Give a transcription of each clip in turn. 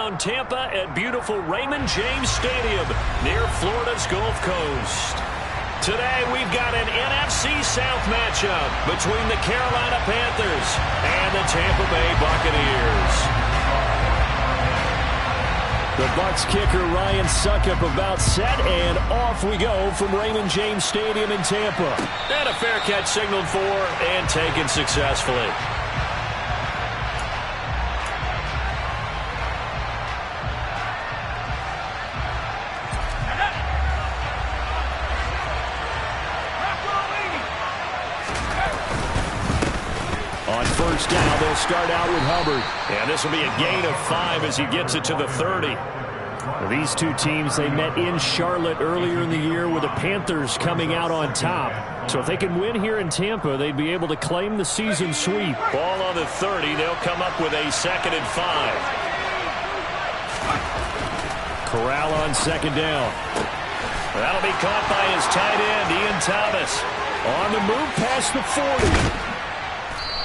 downtown Tampa at beautiful Raymond James Stadium near Florida's Gulf Coast. Today we've got an NFC South matchup between the Carolina Panthers and the Tampa Bay Buccaneers. The Bucs kicker Ryan Suckup about set, and off we go from Raymond James Stadium in Tampa. And a fair catch signaled for and taken successfully. On first down, they'll start out with Hubbard. And this will be a gain of 5 as he gets it to the 30. Well, these two teams, they met in Charlotte earlier in the year with the Panthers coming out on top. So if they can win here in Tampa, they'd be able to claim the season sweep. Ball on the 30. They'll come up with a 2nd and 5. Corral on 2nd down. That'll be caught by his tight end, Ian Thomas. On the move past the 40.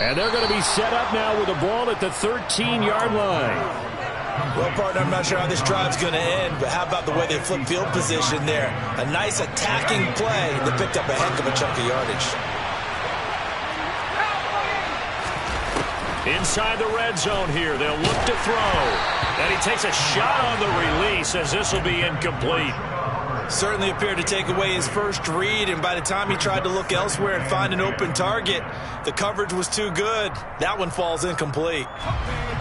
And they're going to be set up now with the ball at the 13-yard line. Well, partner, I'm not sure how this drive's going to end, but how about the way they flip field position there? A nice attacking play that picked up a heck of a chunk of yardage. Inside the red zone here, they'll look to throw. And he takes a shot on the release as this will be incomplete. Certainly appeared to take away his first read, and by the time he tried to look elsewhere and find an open target, the coverage was too good. That one falls incomplete.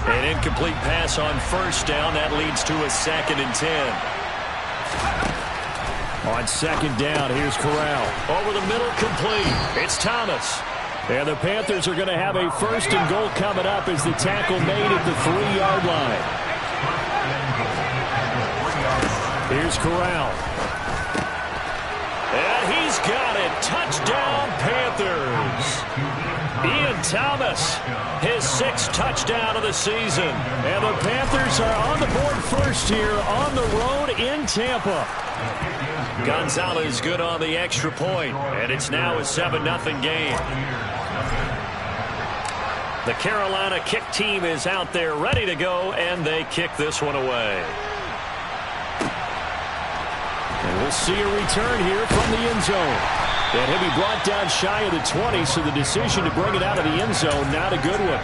An incomplete pass on first down. That leads to a 2nd and 10. On 2nd down, here's Corral. Over the middle, complete. It's Thomas. And the Panthers are going to have a 1st and goal coming up as the tackle made at the 3-yard line. Here's Corral. And he's got it. Touchdown, Panthers. Ian Thomas, his 6th touchdown of the season. And the Panthers are on the board first here on the road in Tampa. Gonzalez good on the extra point, and it's now a 7-0 game. The Carolina kick team is out there ready to go, and they kick this one away. And we'll see a return here from the end zone. And he'll be brought down shy of the 20, so the decision to bring it out of the end zone, not a good one.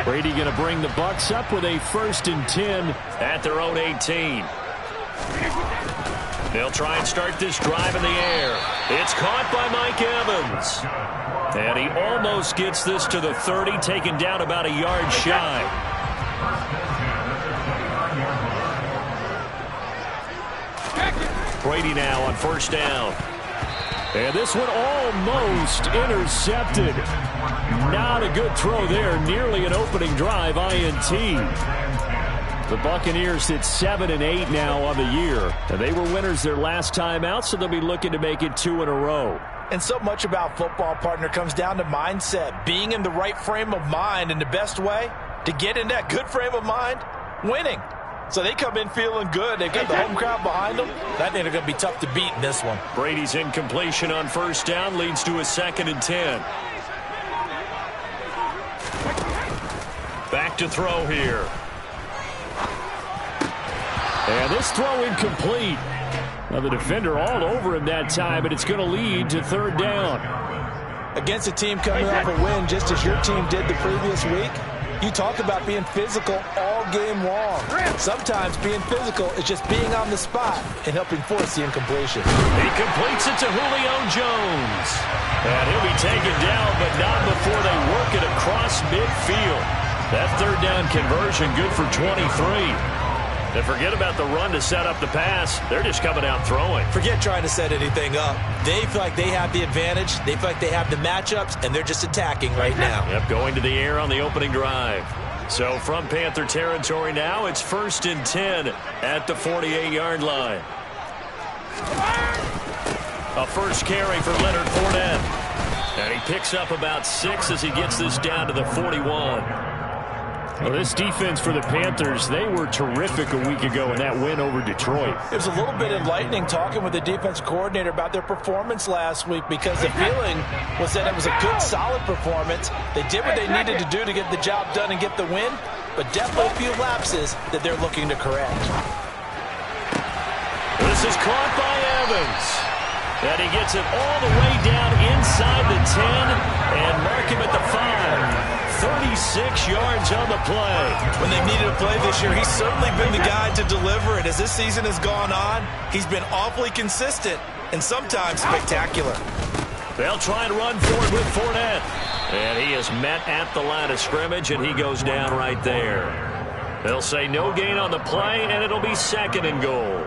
Brady going to bring the Bucs up with a 1st and 10 at their own 18. They'll try and start this drive in the air. It's caught by Mike Evans. And he almost gets this to the 30, taken down about a yard shy. Brady now on 1st down. And this one almost intercepted. Not a good throw there. Nearly an opening drive, INT. The Buccaneers sit 7-8 now on the year. And they were winners their last time out, so they'll be looking to make it 2 in a row. And so much about football, partner, comes down to mindset. Being in the right frame of mind, and the best way to get in that good frame of mind, winning. So they come in feeling good. They've got the home crowd behind them. I think they're going to be tough to beat in this one. Brady's incompletion on 1st down leads to a 2nd and 10. Back to throw here. And this throw incomplete. Now the defender all over him that time, but it's going to lead to 3rd down. Against a team coming off a win just as your team did the previous week, you talk about being physical all game long. Sometimes being physical is just being on the spot and helping force the incompletion. He completes it to Julio Jones. And he'll be taken down, but not before they work it across midfield. That 3rd down conversion good for 23. And forget about the run to set up the pass. They're just coming out throwing. Forget trying to set anything up. They feel like they have the advantage. They feel like they have the matchups, and they're just attacking right now. Yep, going to the air on the opening drive. So from Panther territory now, it's 1st and 10 at the 48-yard line. A first carry for Leonard Fournette. And he picks up about 6 as he gets this down to the 41. Well, this defense for the Panthers, they were terrific a week ago in that win over Detroit. It was a little bit enlightening talking with the defensive coordinator about their performance last week, because the feeling was that it was a good, solid performance. They did what they needed to do to get the job done and get the win, but definitely a few lapses that they're looking to correct. This is caught by Evans. And he gets it all the way down inside the 10 and mark him at the 5. 36 yards on the play. When they've needed a play this year, he's certainly been the guy to deliver it. As this season has gone on, he's been awfully consistent and sometimes spectacular. They'll try and run forward with Fournette. And he is met at the line of scrimmage, and he goes down right there. They'll say no gain on the play, and it'll be 2nd and goal.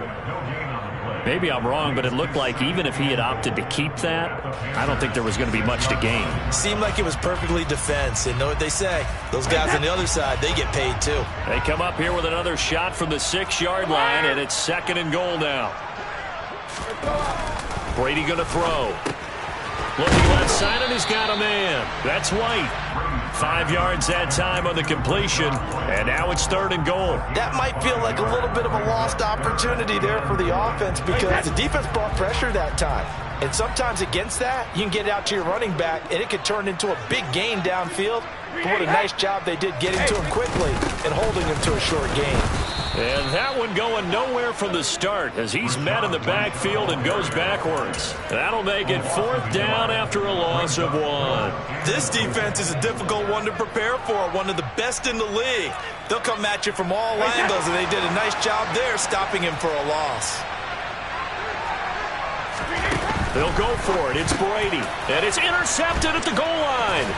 Maybe I'm wrong, but it looked like even if he had opted to keep that, I don't think there was going to be much to gain. Seemed like it was perfectly defense. And know what they say? Those guys on the other side, they get paid too. They come up here with another shot from the 6-yard line, and it's 2nd and goal now. Brady going to throw. Looking left side, and he's got a man. That's White. 5 yards that time on the completion, and now it's 3rd and goal. That might feel like a little bit of a lost opportunity there for the offense, because the defense brought pressure that time. And sometimes against that, you can get out to your running back, and it could turn into a big gain downfield. But what a nice job they did getting to him quickly and holding him to a short gain. And that one going nowhere from the start as he's met in the backfield and goes backwards. That'll make it 4th down after a loss of 1. This defense is a difficult one to prepare for, one of the best in the league. They'll come at you from all angles, and they did a nice job there stopping him for a loss. They'll go for it. It's Brady. And it's intercepted at the goal line.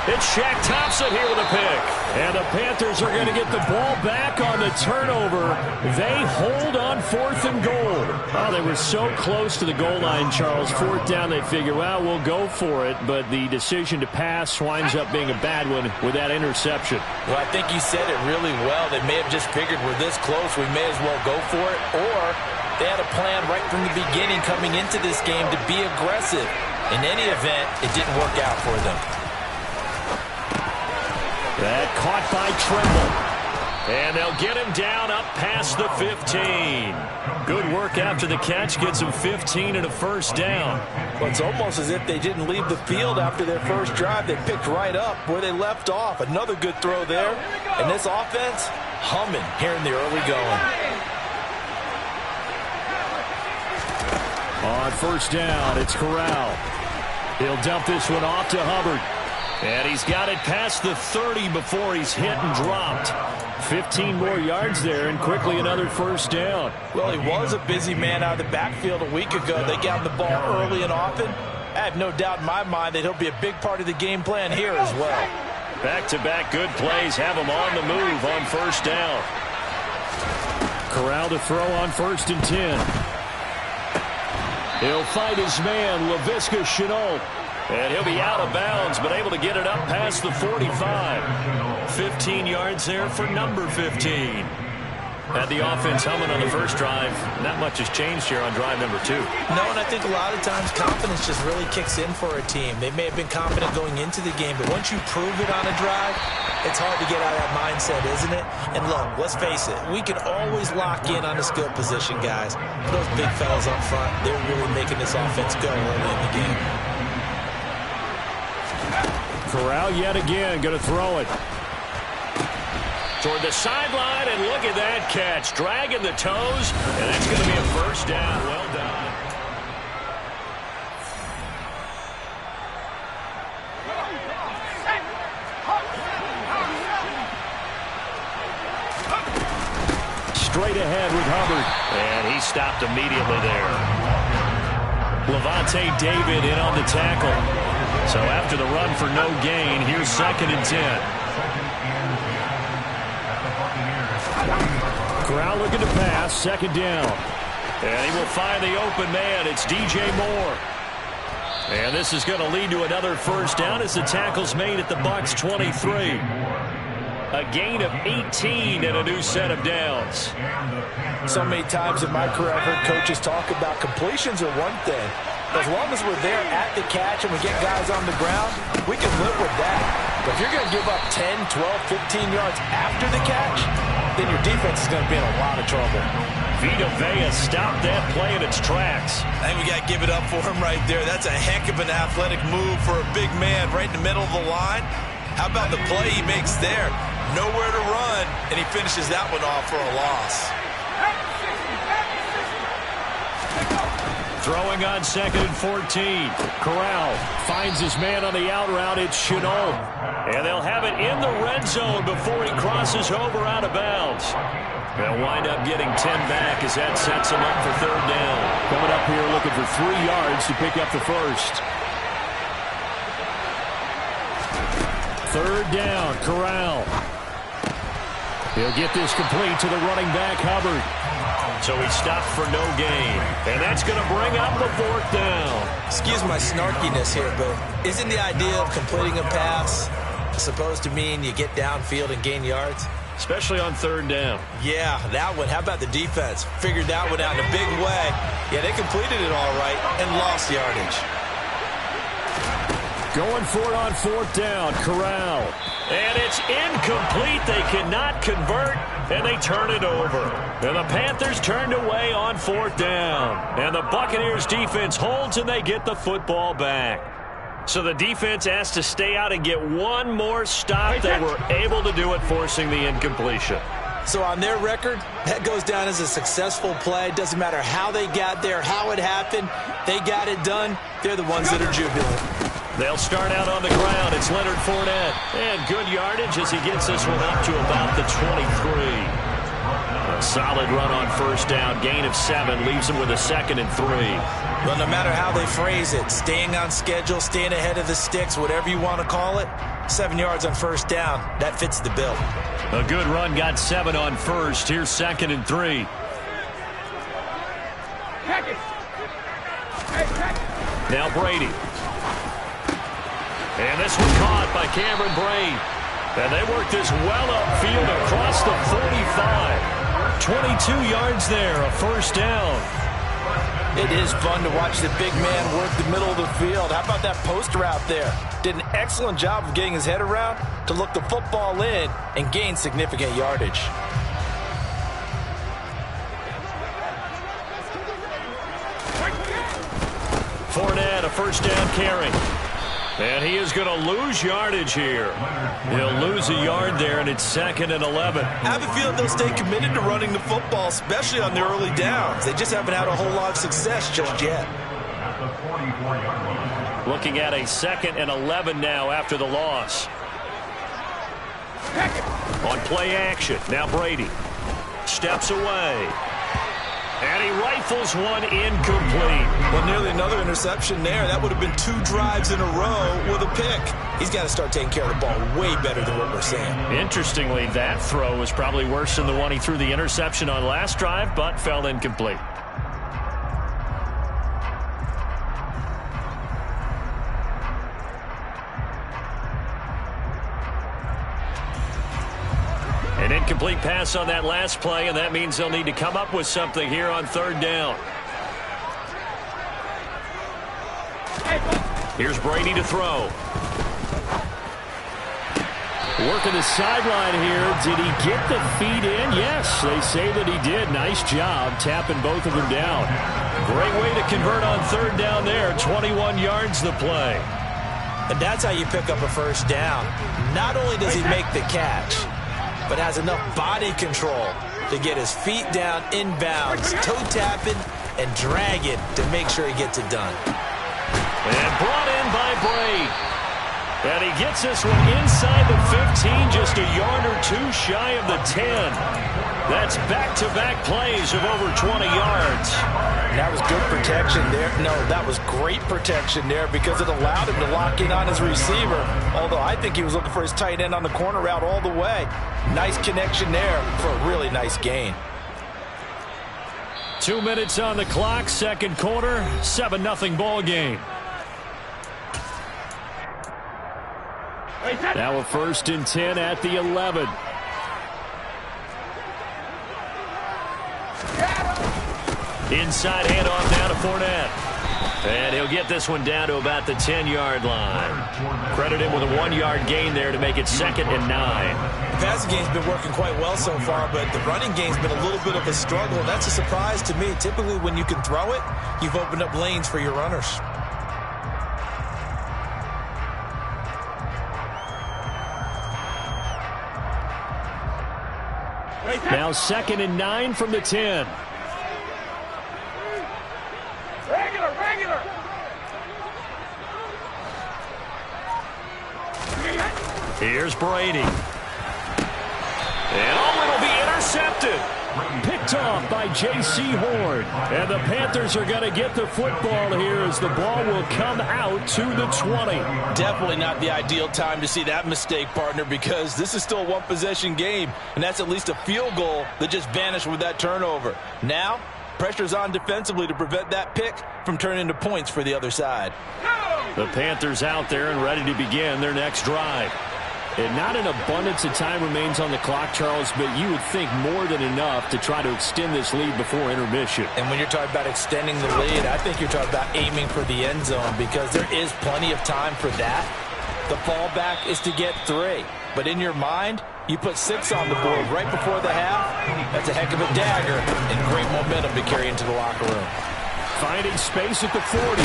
It's Shaq Thompson here with a pick. And the Panthers are going to get the ball back on the turnover. They hold on 4th and goal. Oh, they were so close to the goal line, Charles. 4th down, they figure, well, we'll go for it. But the decision to pass winds up being a bad one with that interception. Well, I think you said it really well. They may have just figured we're this close, we may as well go for it. Or they had a plan right from the beginning coming into this game to be aggressive. In any event, it didn't work out for them. That caught by Trimble. And they'll get him down up past the 15. Good work after the catch. Gets him 15 and a 1st down. Well, it's almost as if they didn't leave the field after their first drive. They picked right up where they left off. Another good throw there. And this offense, humming here in the early going. On 1st down, it's Corral. He'll dump this one off to Hubbard. And he's got it past the 30 before he's hit and dropped. 15 more yards there, and quickly another 1st down. Well, he was a busy man out of the backfield a week ago. They got him the ball early and often. I have no doubt in my mind that he'll be a big part of the game plan here as well. Back-to-back good plays have him on the move on 1st down. Corral to throw on 1st and 10. He'll fight his man, Laviska Shenault. And he'll be out of bounds, but able to get it up past the 45. 15 yards there for number 15. Had the offense humming on the first drive. Not much has changed here on drive number 2. No, and I think a lot of times confidence just really kicks in for a team. They may have been confident going into the game, but once you prove it on a drive, it's hard to get out of that mindset, isn't it? And look, let's face it, we can always lock in on the skill position, guys. Those big fellas up front, they're really making this offense go early in the game. Corral yet again going to throw it. Toward the sideline, and look at that catch. Dragging the toes, and that's going to be a 1st down. Well done. Straight ahead with Hubbard. And he stopped immediately there. Levante David in on the tackle. So after the run for no gain, here's 2nd and 10. Corral looking to pass, 2nd down. And he will find the open man. It's DJ Moore. And this is going to lead to another 1st down as the tackle's made at the Bucs 23. A gain of 18 and a new set of downs. So many times in my career I've heard coaches talk about completions are one thing. As long as we're there at the catch and we get guys on the ground, we can live with that. But if you're going to give up 10, 12, 15 yards after the catch, then your defense is going to be in a lot of trouble. Vita Vea stopped that play in its tracks. I think we got to give it up for him right there. That's a heck of an athletic move for a big man right in the middle of the line. How about the play he makes there? Nowhere to run, and he finishes that one off for a loss. Throwing on 2nd and 14. Corral finds his man on the out route. It's Chenault. And they'll have it in the red zone before he crosses over out of bounds. They'll wind up getting 10 back as that sets him up for 3rd down. Coming up here looking for 3 yards to pick up the first. 3rd down, Corral. He'll get this complete to the running back, Hubbard. So he stopped for no gain. And that's going to bring up the 4th down. Excuse my snarkiness here, but isn't the idea of completing a pass supposed to mean you get downfield and gain yards? Especially on 3rd down. Yeah, that one. How about the defense? Figured that one out in a big way. Yeah, they completed it all right and lost yardage. Going for it on 4th down, Corral. And it's incomplete. They cannot convert, and they turn it over. And the Panthers turned away on 4th down. And the Buccaneers defense holds, and they get the football back. So the defense has to stay out and get one more stop. They were able to do it, forcing the incompletion. So on their record, that goes down as a successful play. Doesn't matter how they got there, how it happened. They got it done. They're the ones that are jubilant. They'll start out on the ground. It's Leonard Fournette. And good yardage as he gets this one up to about the 23. A solid run on 1st down. Gain of 7 leaves him with a 2nd and 3. Well, no matter how they phrase it, staying on schedule, staying ahead of the sticks, whatever you want to call it, 7 yards on 1st down, that fits the bill. A good run got 7 on 1st. Here's 2nd and 3. Now Brady. And this one caught by Cameron Braid. And they work this well upfield across the 45. 22 yards there, a 1st down. It is fun to watch the big man work the middle of the field. How about that post route there? Did an excellent job of getting his head around to look the football in and gain significant yardage. Fournette, a 1st down carry. And he is going to lose yardage here. He'll lose a yard there, and it's 2nd and 11. I have a feeling they'll stay committed to running the football, especially on the early downs. They just haven't had a whole lot of success just yet. Looking at a 2nd and 11 now after the loss. On play action, now Brady steps away. And he rifles one incomplete. Well, nearly another interception there. That would have been 2 drives in a row with a pick. He's got to start taking care of the ball way better than what we're seeing. Interestingly, that throw was probably worse than the one he threw the interception on last drive, but fell incomplete. An incomplete pass on that last play, and that means they'll need to come up with something here on 3rd down. Here's Brady to throw. Working the sideline here. Did he get the feet in? Yes, they say that he did. Nice job tapping both of them down. Great way to convert on 3rd down there. 21 yards the play. And that's how you pick up a 1st down. Not only does he make the catch, but has enough body control to get his feet down inbounds, toe tapping, and drag it to make sure he gets it done. And brought in by Braid. And he gets this one inside the 15, just a yard or 2 shy of the 10. That's back-to-back plays of over 20 yards. And that was good protection there. No, that was great protection there because it allowed him to lock in on his receiver. Although I think he was looking for his tight end on the corner route all the way. Nice connection there for a really nice gain. 2 minutes on the clock, 2nd quarter, 7-0 ball game. Now a 1st and 10 at the 11. Inside handoff now to Fournette. And he'll get this one down to about the 10-yard line. Credit him with a 1-yard gain there to make it 2nd and 9. The passing game's been working quite well so far, but the running game's been a little bit of a struggle, and that's a surprise to me. Typically, when you can throw it, you've opened up lanes for your runners. Now 2nd and 9 from the 10. Regular. Here's Brady. And it'll be intercepted. Picked off by J.C. Horn. And the Panthers are going to get the football here as the ball will come out to the 20. Definitely not the ideal time to see that mistake, partner, because this is still a one-possession game, and that's at least a field goal that just vanished with that turnover. Now, pressure's on defensively to prevent that pick from turning into points for the other side. The Panthers out there and ready to begin their next drive. And not an abundance of time remains on the clock, Charles, but you would think more than enough to try to extend this lead before intermission. And when you're talking about extending the lead, I think you're talking about aiming for the end zone because there is plenty of time for that. The fallback is to get 3. But in your mind, you put 6 on the board right before the half. That's a heck of a dagger and great momentum to carry into the locker room. Finding space at the 40.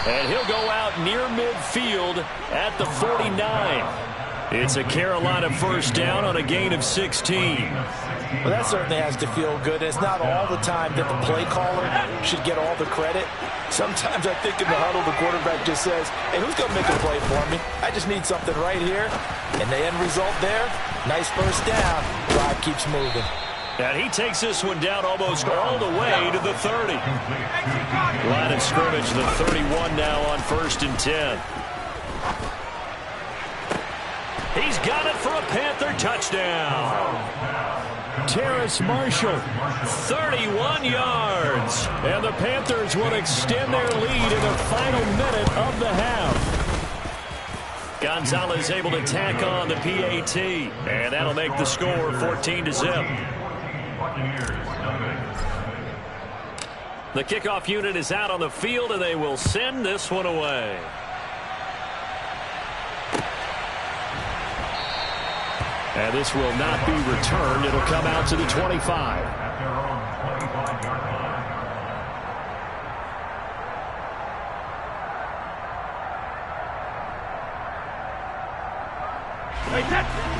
And he'll go out near midfield at the 49. It's a Carolina first down on a gain of 16. Well, that certainly has to feel good. It's not all the time that the play caller should get all the credit. Sometimes I think in the huddle, the quarterback just says, hey, who's going to make a play for me? I just need something right here. And the end result there, nice first down. Drive keeps moving. And he takes this one down almost all the way to the 30. Line of scrimmage, the 31 now on 1st and 10. He's got it for a Panther touchdown. Terrace Marshall, 31 yards. And the Panthers will extend their lead in the final minute of the half. Gonzalez able to tack on the PAT. And that'll make the score 14-0. The kickoff unit is out on the field, and they will send this one away. And this will not be returned. It'll come out to the 25.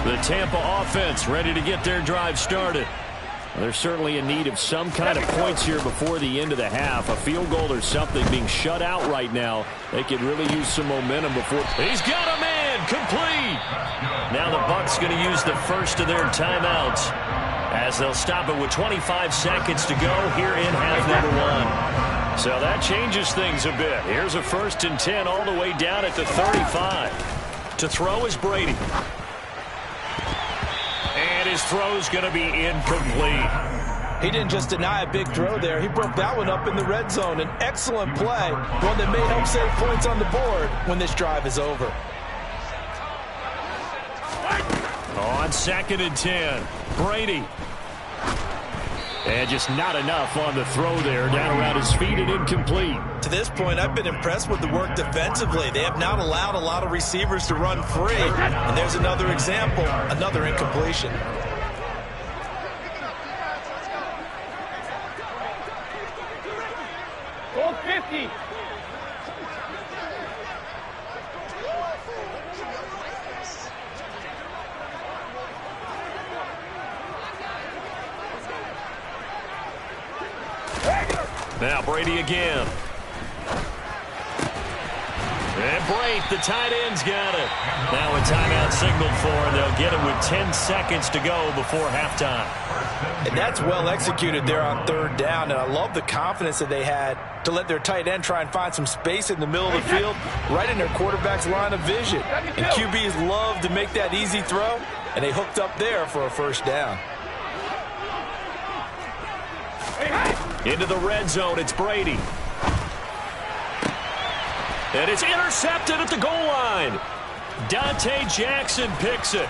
The Tampa offense ready to get their drive started. There's certainly a need of some kind of points here before the end of the half. A field goal or something being shut out right now. They could really use some momentum before. He's got a man complete. Now the Bucs going to use the first of their timeouts as they'll stop it with 25 seconds to go here in half number 1. So that changes things a bit. Here's a 1st and 10 all the way down at the 35. To throw is Brady. And his throw's going to be incomplete. He didn't just deny a big throw there. He broke that one up in the red zone. An excellent play, one that may help save points on the board when this drive is over. On 2nd and 10, Brady. And just not enough on the throw there. Down around his feet and incomplete. To this point, I've been impressed with the work defensively. They have not allowed a lot of receivers to run free. And there's another example, another incompletion. Goal 50. Now Brady again. And Brate, the tight end's got it. Now a timeout signaled for, and they'll get it with 10 seconds to go before halftime. And that's well executed there on 3rd down, and I love the confidence that they had to let their tight end try and find some space in the middle of the field, right in their quarterback's line of vision. And QBs love to make that easy throw, and they hooked up there for a 1st down. Into the red zone, it's Brady. And it's intercepted at the goal line. Dante Jackson picks it.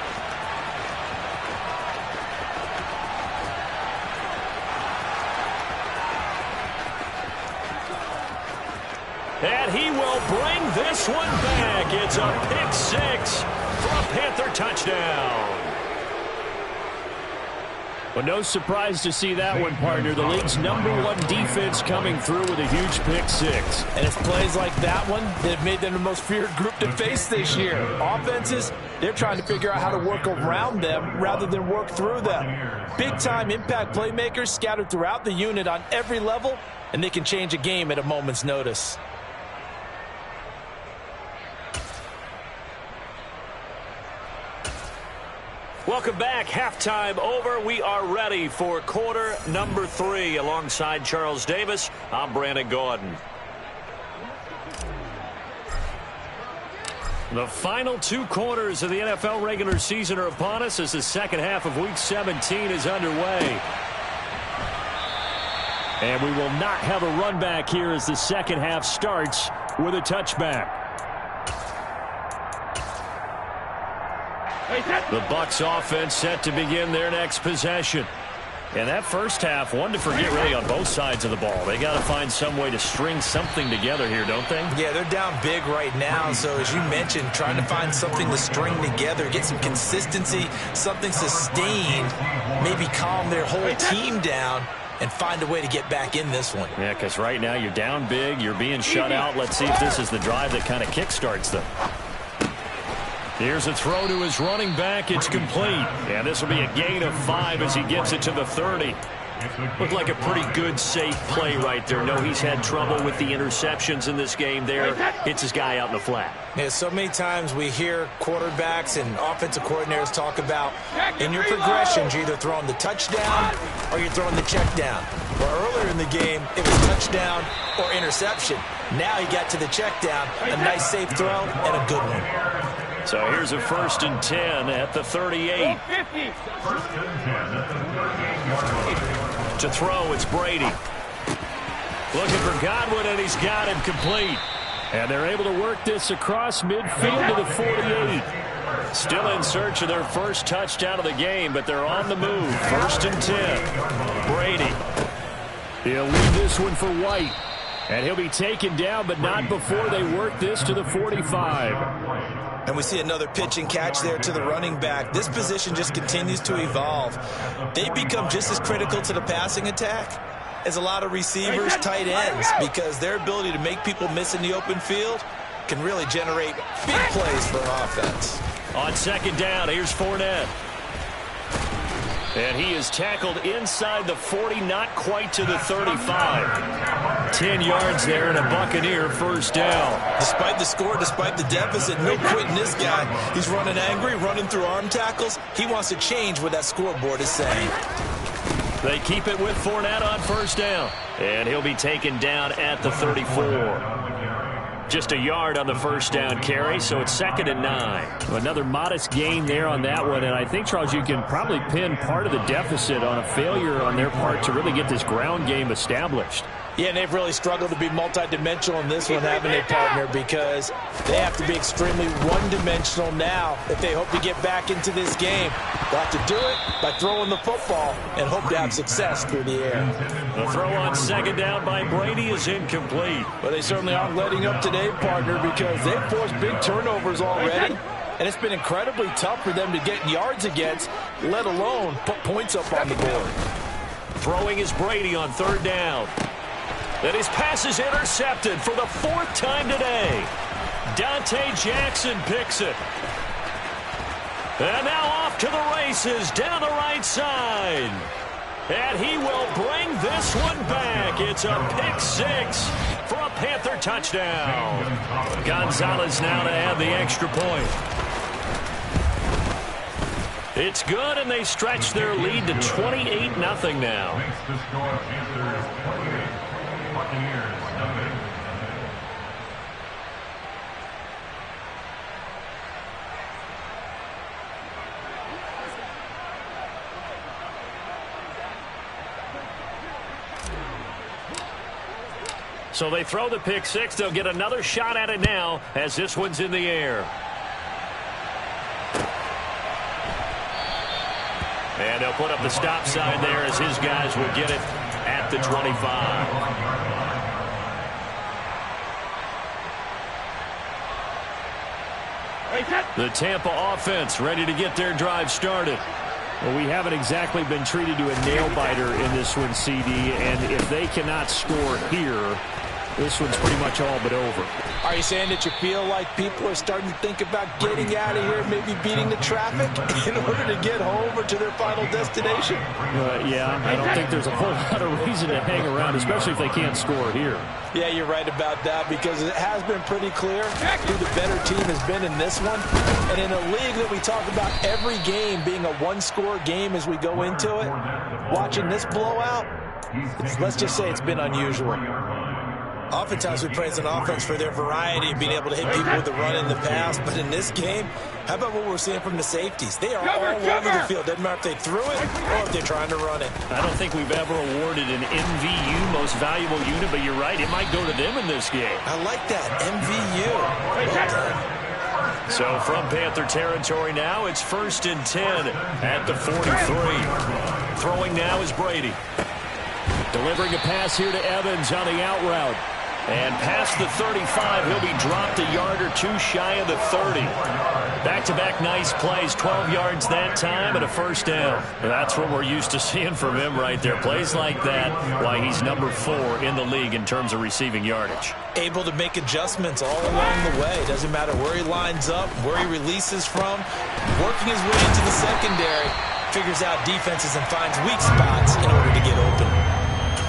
And he will bring this one back. It's a pick six for a Panther touchdown. Well, no surprise to see that one, partner. The league's #1 defense coming through with a huge pick six. And it's plays like that one that have made them the most feared group to face this year. Offenses, they're trying to figure out how to work around them rather than work through them. Big-time impact playmakers scattered throughout the unit on every level, and they can change a game at a moment's notice. Welcome back. Halftime over. We are ready for quarter number 3. Alongside Charles Davis, I'm Brandon Gordon. The final 2 quarters of the NFL regular season are upon us as the second half of Week 17 is underway. And we will not have a run back here as the second half starts with a touchback. The Bucs offense set to begin their next possession. And that first half, one to forget really on both sides of the ball. They got to find some way to string something together here, don't they? Yeah, they're down big right now. So as you mentioned, trying to find something to string together, get some consistency, something sustained, maybe calm their whole team down and find a way to get back in this one. Yeah, because right now you're down big, you're being shut out. Let's see if this is the drive that kind of kickstarts them. Here's a throw to his running back. It's complete. And this will be a gain of 5 as he gets it to the 30. Looked like a pretty good, safe play right there. No, he's had trouble with the interceptions in this game there. Hits his guy out in the flat. Yeah, so many times we hear quarterbacks and offensive coordinators talk about in your progressions, you're either throwing the touchdown or you're throwing the check down. Well, earlier in the game, it was touchdown or interception. Now he got to the check down, a nice safe throw and a good one. So here's a 1st and 10 at the 38. To throw, it's Brady. Looking for Godwin, and he's got him complete. And they're able to work this across midfield to the 48. Still in search of their first touchdown of the game, but they're on the move. 1st and 10. Brady. He'll leave this one for White. And he'll be taken down, but not before they work this to the 45. And we see another pitch and catch there to the running back. This position just continues to evolve. They become just as critical to the passing attack as a lot of receivers, tight ends, because their ability to make people miss in the open field can really generate big plays for an offense. On 2nd down, here's Fournette. And he is tackled inside the 40, not quite to the 35. 10 yards there and a Buccaneer 1st down. Despite the score, despite the deficit, no quitting this guy. He's running angry, running through arm tackles. He wants to change what that scoreboard is saying. They keep it with Fournette on 1st down. And he'll be taken down at the 34. Just a yard on the 1st down carry, so it's 2nd and 9. Another modest gain there on that one, and I think, Charles, you can probably pin part of the deficit on a failure on their part to really get this ground game established. Yeah, and they've really struggled to be multidimensional in this one, haven't they, partner? Because they have to be extremely one-dimensional now if they hope to get back into this game. They'll have to do it by throwing the football and hope to have success through the air. The throw on 2nd down by Brady is incomplete. But they certainly aren't letting up today, partner, because they've forced big turnovers already. And it's been incredibly tough for them to get yards against, let alone put points up on the board. Throwing is Brady on 3rd down. And his pass is intercepted for the 4th time today. Dante Jackson picks it. And now off to the races down the right side. And he will bring this one back. It's a pick six for a Panther touchdown. Gonzalez now to add the extra point. It's good, and they stretch their lead to 28-0 now. So they throw the pick six. They'll get another shot at it now as this one's in the air. And they'll put up the stop sign there as his guys will get it at the 25. The Tampa offense ready to get their drive started. Well, we haven't exactly been treated to a nail-biter in this one, CD, and if they cannot score here, this one's pretty much all but over. Are you saying that you feel like people are starting to think about getting out of here, maybe beating the traffic in order to get home or to their final destination? Yeah, I don't think there's a whole lot of reason to hang around, especially if they can't score here. Yeah, you're right about that, because it has been pretty clear who the better team has been in this one. And in a league that we talk about every game being a one-score game as we go into it, watching this blowout, let's just say it's been unusual. Oftentimes we praise an offense for their variety of being able to hit people with the run in the pass, but in this game, how about what we're seeing from the safeties? They are all over the field. Doesn't matter if they threw it or if they're trying to run it. I don't think we've ever awarded an MVU, most valuable unit, but you're right, it might go to them in this game. I like that, MVU. Well done. So from Panther territory now, it's 1st and 10 at the 43. Throwing now is Brady. Delivering a pass here to Evans on the out route. And past the 35, he'll be dropped a yard or two shy of the 30. Back-to-back nice plays, 12 yards that time and a first down. That's what we're used to seeing from him right there. Plays like that, why he's number 4 in the league in terms of receiving yardage. Able to make adjustments all along the way. Doesn't matter where he lines up, where he releases from. Working his way into the secondary, figures out defenses and finds weak spots in order to get open.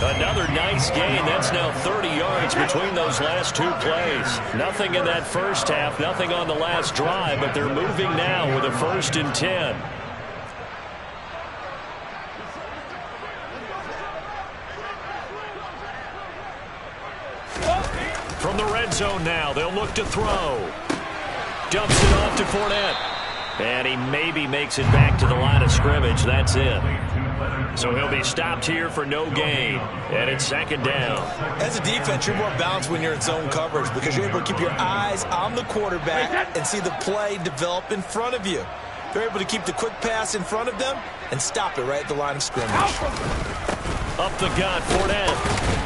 Another nice gain. That's now 30 yards between those last two plays. Nothing in that first half, nothing on the last drive, but they're moving now with a 1st and 10. From the red zone now, they'll look to throw. Dumps it off to Fournette. And he maybe makes it back to the line of scrimmage. That's it. So he'll be stopped here for no gain. And it's 2nd down. As a defense, you're more balanced when you're in zone coverage because you're able to keep your eyes on the quarterback and see the play develop in front of you. They're able to keep the quick pass in front of them and stop it right at the line of scrimmage. Up the gut, Fournette.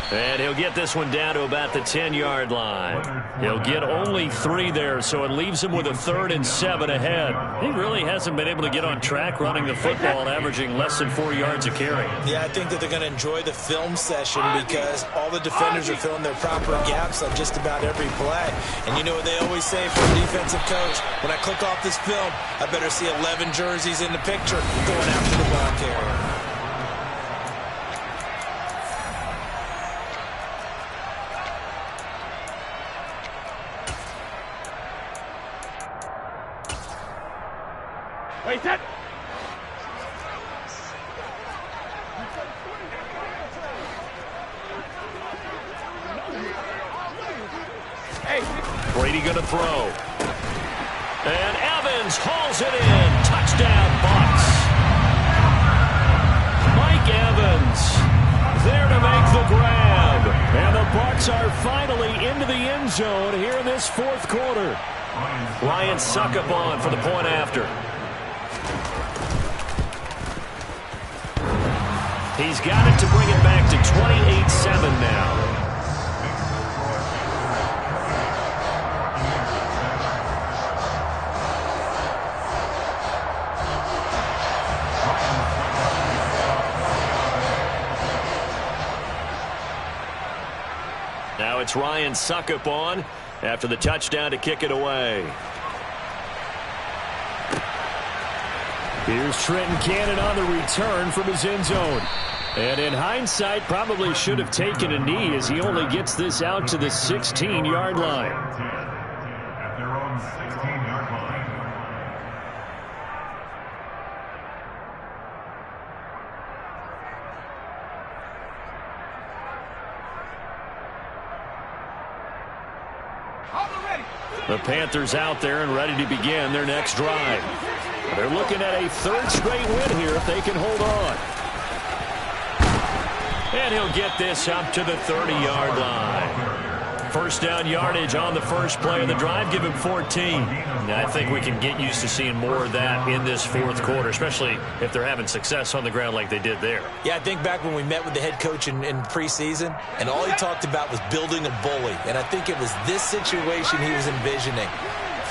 And he'll get this one down to about the 10-yard line. He'll get only 3 there, so it leaves him with a 3rd and 7 ahead. He really hasn't been able to get on track running the football and averaging less than 4 yards a carry. Yeah, I think that they're going to enjoy the film session because all the defenders are filling their proper gaps on just about every play. And you know what they always say for a defensive coach? When I click off this film, I better see 11 jerseys in the picture going after the ball carrier. Wait, set. Hey. Brady going to throw. And Evans hauls it in. Touchdown, Bucs. Mike Evans there to make the grab. And the Bucs are finally into the end zone here in this 4th quarter. Ryan Succop for the point after. He's got it to bring it back to 28-7 now. Now it's Ryan Succop after the touchdown to kick it away. Here's Trenton Cannon on the return from his end zone. And in hindsight, probably should have taken a knee as he only gets this out to the 16-yard line. At their own 16-yard line. The Panthers out there and ready to begin their next drive. They're looking at a 3rd straight win here if they can hold on. And he'll get this up to the 30-yard line. First down yardage on the first play of the drive. Give him 14. Now, I think we can get used to seeing more of that in this 4th quarter, especially if they're having success on the ground like they did there. Yeah, I think back when we met with the head coach in preseason, and all he talked about was building a bully. And I think it was this situation he was envisioning.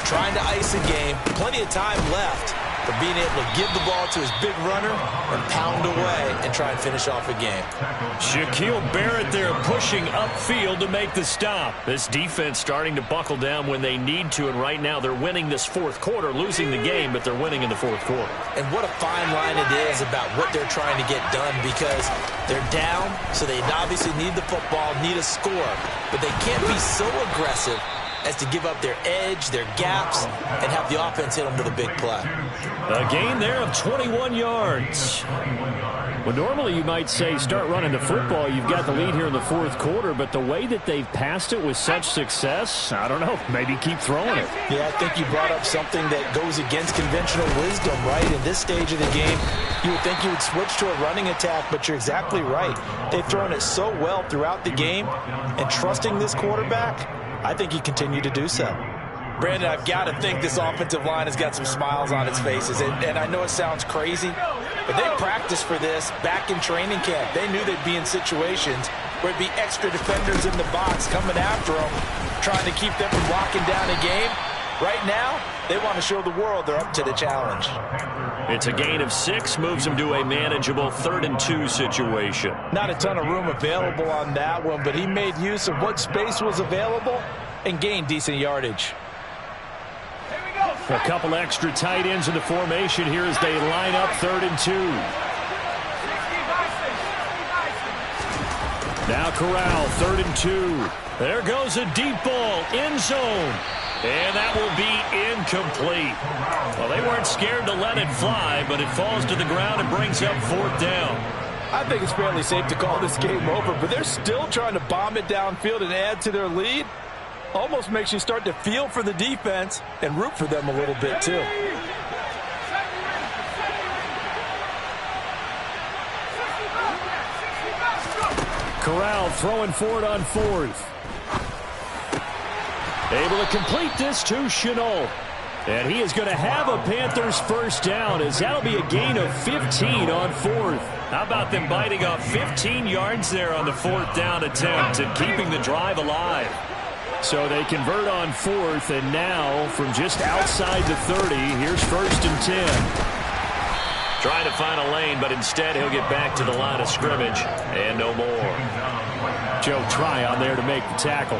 trying to ice the game, plenty of time left, for being able to give the ball to his big runner and pound away and try and finish off a game. Shaquille Barrett there pushing upfield to make the stop. This defense starting to buckle down when they need to, and right now they're winning this fourth quarter, losing the game, but they're winning in the fourth quarter. And what a fine line it is about what they're trying to get done, because they're down, so they obviously need the football, need a score, but they can't be so aggressive as to give up their edge, their gaps, and have the offense hit them with a big play. A gain there of 21 yards. Well, normally you might say start running the football. You've got the lead here in the fourth quarter, but the way that they've passed it with such success, I don't know, maybe keep throwing it. Yeah, I think you brought up something that goes against conventional wisdom, right? In this stage of the game, you would think you would switch to a running attack, but you're exactly right. They've thrown it so well throughout the game, and trusting this quarterback, I think he continued to do so. Brandon, I've got to think this offensive line has got some smiles on its faces. And I know it sounds crazy, but they practiced for this back in training camp. They knew they'd be in situations where it'd be extra defenders in the box coming after them, trying to keep them from locking down a game. Right now, they want to show the world they're up to the challenge. It's a gain of 6, moves them to a manageable 3rd and 2 situation. Not a ton of room available on that one, but he made use of what space was available and gained decent yardage. A couple extra tight ends in the formation here as they line up 3rd and 2. Now Corral, 3rd and 2. There goes a deep ball, end zone. And that will be incomplete. Well, they weren't scared to let it fly, but it falls to the ground and brings up 4th down. I think it's fairly safe to call this game over, but they're still trying to bomb it downfield and add to their lead. Almost makes you start to feel for the defense and root for them a little bit, too. Corral throwing for it on 4th. Able to complete this to Chenault. And he is going to have a Panthers first down, as that'll be a gain of 15 on 4th. How about them biting off 15 yards there on the 4th down attempt and keeping the drive alive? So they convert on 4th, and now from just outside the 30, here's 1st and 10. Trying to find a lane, but instead he'll get back to the line of scrimmage, and no more. Joe Tryon there to make the tackle.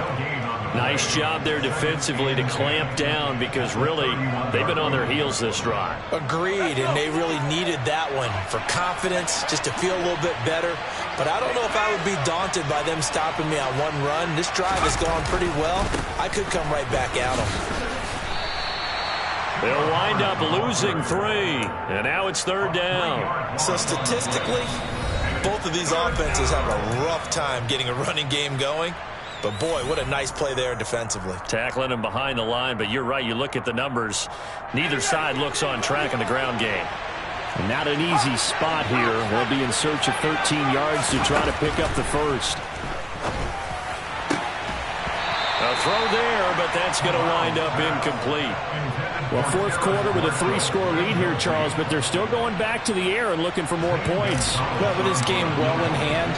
Nice job there defensively to clamp down, because really they've been on their heels this drive. Agreed, and they really needed that one for confidence, just to feel a little bit better. But I don't know if I would be daunted by them stopping me on one run. This drive has gone pretty well. I could come right back at them. They'll wind up losing 3, and now it's 3rd down. So statistically, both of these offenses have a rough time getting a running game going. But, boy, what a nice play there defensively. Tackling him behind the line, but you're right. You look at the numbers. Neither side looks on track in the ground game. And not an easy spot here. They'll be in search of 13 yards to try to pick up the first. A throw there, but that's going to wind up incomplete. Well, 4th quarter with a 3-score lead here, Charles, but they're still going back to the air and looking for more points. Well, with this game well in hand,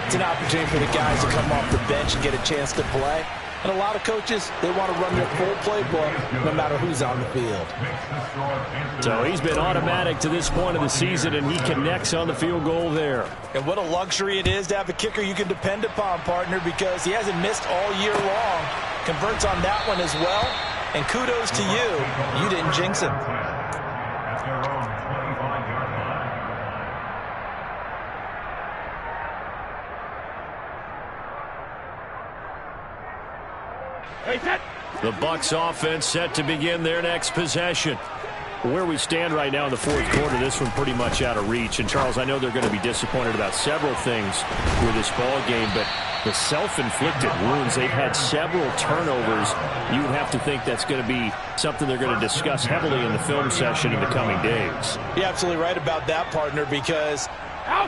it's an opportunity for the guys to come off the bench and get a chance to play. And a lot of coaches, they want to run their full playbook no matter who's on the field. So he's been automatic to this point of the season, and he connects on the field goal there. And what a luxury it is to have a kicker you can depend upon, partner, because he hasn't missed all year long. Converts on that one as well. And kudos to you. You didn't jinx him. The Bucs offense set to begin their next possession. Where we stand right now in the 4th quarter, this one pretty much out of reach. And, Charles, I know they're going to be disappointed about several things with this ball game, but the self-inflicted wounds, they've had several turnovers. You would have to think that's going to be something they're going to discuss heavily in the film session in the coming days. You're absolutely right about that, partner, because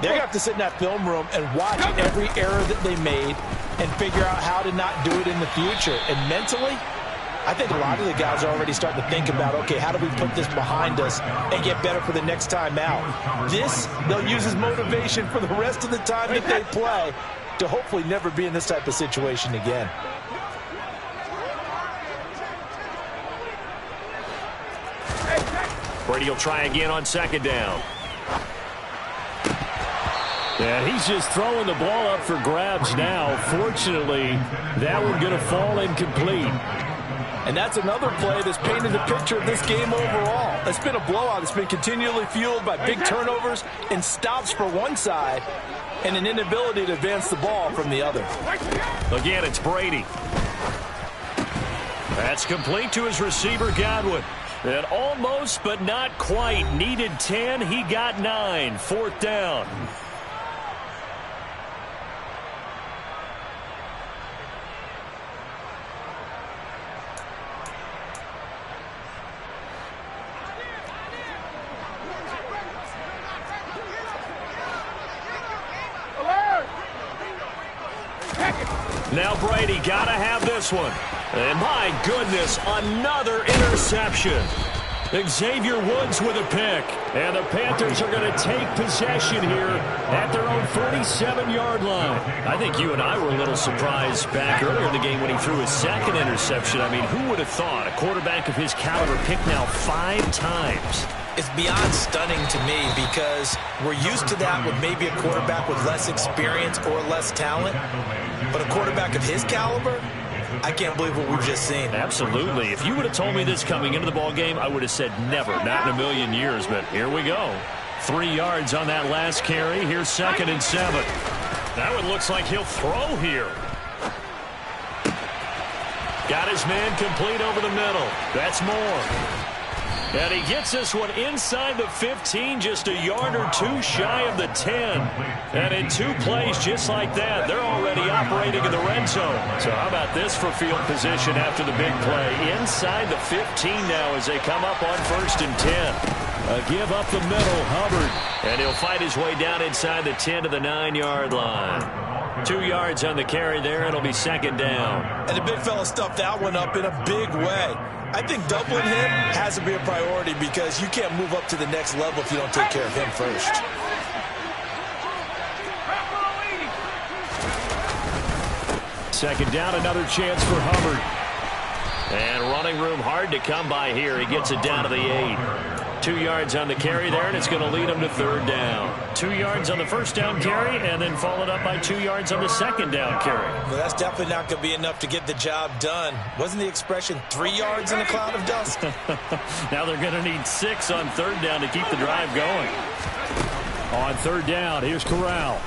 they're going to have to sit in that film room and watch every error that they made and figure out how to not do it in the future. And mentally, I think a lot of the guys are already starting to think about, okay, how do we put this behind us and get better for the next time out? This, they'll use as motivation for the rest of the time that they play to hopefully never be in this type of situation again. Brady will try again on second down. Yeah, he's just throwing the ball up for grabs now. Fortunately, that one's going to fall incomplete. And that's another play that's painted the picture of this game overall. It's been a blowout. It's been continually fueled by big turnovers and stops for one side and an inability to advance the ball from the other. Again, it's Brady. That's complete to his receiver, Godwin. And almost, but not quite. Needed 10. He got 9. Fourth down. Now Brady got to have this one. And my goodness, another interception. Xavier Woods with a pick. And the Panthers are going to take possession here at their own 47-yard line. I think you and I were a little surprised back earlier in the game when he threw his second interception. I mean, who would have thought a quarterback of his caliber picked now 5 times? It's beyond stunning to me because we're used to that with maybe a quarterback with less experience or less talent. But a quarterback of his caliber, I can't believe what we've just seen. Absolutely. If you would have told me this coming into the ball game, I would have said never, not in a million years. But here we go. 3 yards on that last carry. Here's 2nd and 7. That one looks like he'll throw here. Got his man complete over the middle. That's Moore. And he gets this one inside the 15, just a yard or 2 shy of the 10. And in 2 plays just like that, they're already operating in the red zone. So how about this for field position after the big play? Inside the 15 now as they come up on 1st and 10. A give up the middle, Hubbard. And he'll fight his way down inside the 10 to the 9-yard line. 2 yards on the carry there. It'll be 2nd down. And the big fella stuffed that one up in a big way. I think doubling him has to be a priority because you can't move up to the next level if you don't take care of him first. Second down, another chance for Hubbard. And running room hard to come by here. He gets it down to the 8. 2 yards on the carry there, and it's going to lead him to 3rd down. 2 yards on the 1st down carry, and then followed up by 2 yards on the 2nd down carry. Well, that's definitely not going to be enough to get the job done. Wasn't the expression 3 yards in a cloud of dust? Now they're going to need 6 on 3rd down to keep the drive going. On 3rd down, here's Corral.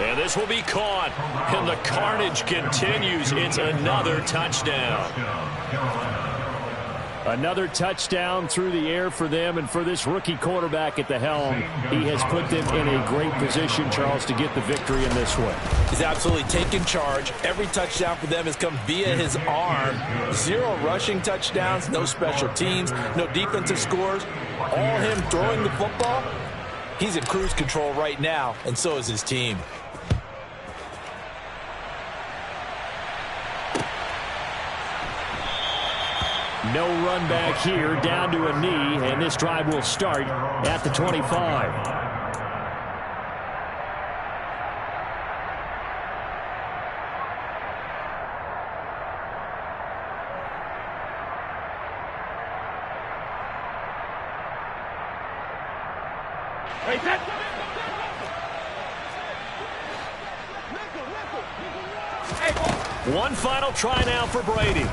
And this will be caught. And the carnage continues. It's another touchdown. Another touchdown through the air for them, and for this rookie quarterback at the helm, he has put them in a great position, Charles, to get the victory in this one. He's absolutely taken charge. Every touchdown for them has come via his arm. 0 rushing touchdowns, no special teams, no defensive scores. All him throwing the football. He's in cruise control right now, and so is his team. No run back here, down to a knee, and this drive will start at the 25. One final try now for Brady.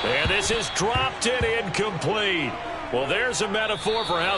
And this is dropped and incomplete. Well, there's a metaphor for how